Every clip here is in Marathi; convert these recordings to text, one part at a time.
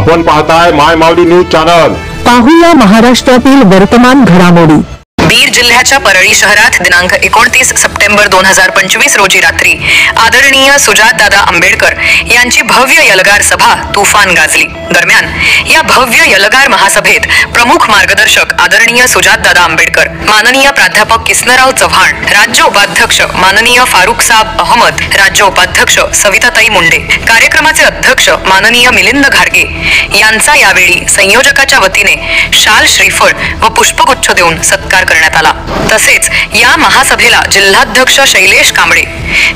आपण पाहताय माय माऊली न्यूज चॅनल। पाहूया महाराष्ट्रातील वर्तमान घडामोडी। बीड जिल्ह्याच्या परळी शहरात दिनांक 29 सप्टेंबर 2025 रोजी रात्री आदरणीय सुजातदादा आंबेडकर यांची भव्य यलगार सभा तुफान गाजली। दरम्यान या भव्य यलगार महासभेत प्रमुख मार्गदर्शक आदरणीय सुजातदादा आंबेडकर, माननीय प्राध्यापक किसनराव चव्हाण, राज्य उपाध्यक्ष माननीय फारुख साब अहमद, राज्य उपाध्यक्ष सविताताई मुंडे, कार्यक्रमाचे अध्यक्ष माननीय मिलिंद घारगे यांचा यावेळी संयोजकाच्या वतीने शाल, श्रीफळ व पुष्पगुच्छ देऊन सत्कार करण्यात आला। तसेच या महासभेला जिल्हाध्यक्ष शैलेश कांबळे,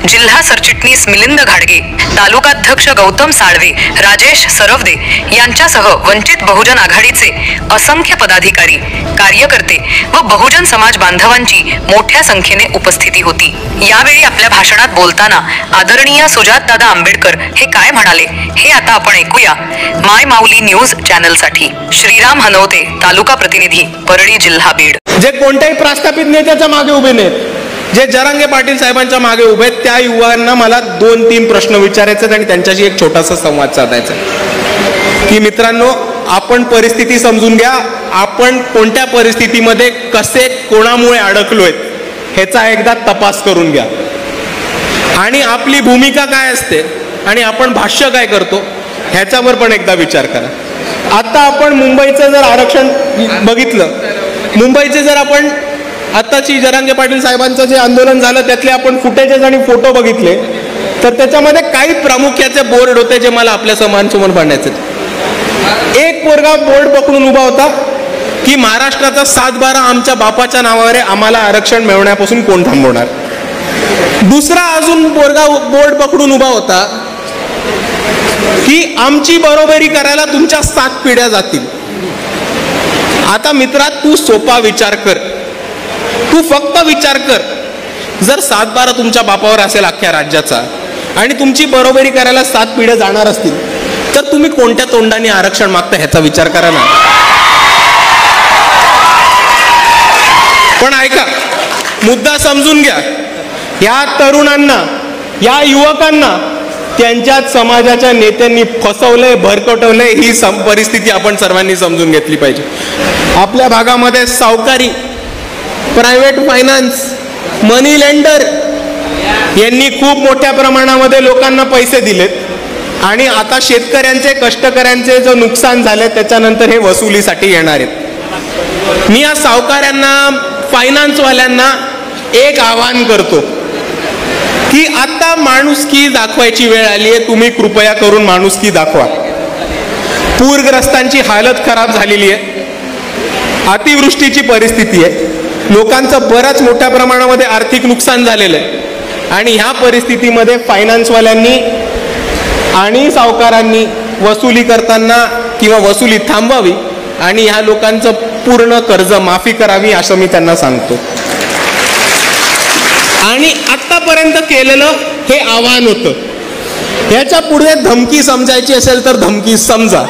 जिल्हा सरचिटणीस मिलिंद घाडगे, तालुकाध्यक्ष गौतम साळवे, राजेश सरवदे यांच्यासह वंचित बहुजन आघाडीचे असंख्य पदाधिकारी, कार्यकर्ते व बहुजन समाज बांधवांची मोठ्या संख्येने उपस्थिती होती। यावेळी आपल्या भाषणात बोलताना आदरणीय सुजातदादा आंबेडकर हे काय म्हणाले हे आता आपण ऐकूया। माय माऊली न्यूज चॅनलसाठी श्रीराम हनवते, तालुका प्रतिनिधी, परळी, जिल्हा बीड। जे कोणत्याही प्रस्थापित नेत्याच्या मागे उभे नाहीत, जे जरांगे पाटील साहेबांच्या मागे उभे आहेत, त्या युवांना मला 2-3 प्रश्न विचारायचे आणि त्यांच्याशी एक छोटासा संवाद साधायचा की मित्रांनो, आपण परिस्थिती समजून घ्या। आपण कोणत्या परिस्थितीमध्ये कसे कोणामुळे अडकलोय ह्याचा एकदा तपास करून घ्या आणि आपली भूमिका काय असते आणि आपण भाष्य काय करतो ह्याच्यावर पण एकदा विचार करा। आता आपण मुंबईचं जर आरक्षण बघितलं, मुंबईचे जर आपण आत्ताची जरांगे पाटील साहेबांचं जे आंदोलन झालं त्यातले आपण फुटेजेस आणि फोटो बघितले तर त्याच्यामध्ये काही प्रामुख्याचे बोर्ड होते जे मला आपल्या समोर मांडायचे। एक पोरगा बोर्ड पकडून उभा होता की महाराष्ट्राचा 7-12 आमच्या बापाच्या नावावर, आम्हाला आरक्षण मिळवण्यापासून कोण थांबवणार। दुसरा अजून पोरगा बोर्ड पकडून उभा होता की आमची बरोबरी करायला तुमच्या 7 पिढ्या जातील। आता मित्रा, तू सोपा विचार कर, तू फक्त विचार कर, जर 7-12 तुमच्या बापावर असेल अख्ख्या राज्याचा आणि तुमची बरोबरी करायला 7 पिढ्या जाणार असतील तर तुम्ही कोणत्या तोंडाने आरक्षण मागता ह्याचा विचार करा ना। पण ऐका, मुद्दा समजून घ्या, या तरुणांना, या युवकांना त्यांच्याच समाजाच्या नेत्यांनी फसवलंय, भरकटवलंय। ही परिस्थिती आपण सर्वांनी समजून घेतली पाहिजे। आपल्या भागामध्ये सावकारी, प्रायव्हेट फायनान्स, मनी लेंडर यांनी खूप मोठ्या प्रमाणामध्ये लोकांना पैसे दिलेत आणि आता शेतकऱ्यांचे, कष्टकऱ्यांचे जो नुकसान झाले त्याच्यानंतर हे वसुलीसाठी येणार आहेत। मी या सावकाऱ्यांना, फायनान्सवाल्यांना एक आवाहन करतो की आता माणुसकी दाखवायची वेळ आली आहे, तुम्ही कृपया करून माणुसकी दाखवा। पूरग्रस्तांची हालत खराब झालेली आहे, अतिवृष्टीची परिस्थिती आहे, लोकांचं बऱ्याच मोठ्या प्रमाणामध्ये आर्थिक नुकसान झालेलं आहे आणि ह्या परिस्थितीमध्ये फायनान्सवाल्यांनी आणि सावकारांनी वसुली करताना किंवा वसुली थांबवावी आणि ह्या लोकांचं पूर्ण कर्ज माफी करावी असं मी त्यांना सांगतो। आणि आतापर्यंत केलेलं हे आव्हान होतं, याच्या पुढे धमकी समजायची असेल तर धमकी समजा,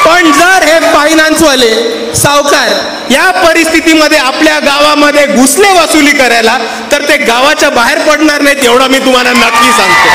पण जर हे फायनान्सवाले, सावकार या परिस्थितीमध्ये आपल्या गावामध्ये घुसले वसुली करायला तर ते गावाच्या बाहेर पडणार नाहीत एवढं मी तुम्हाला नक्की सांगतो।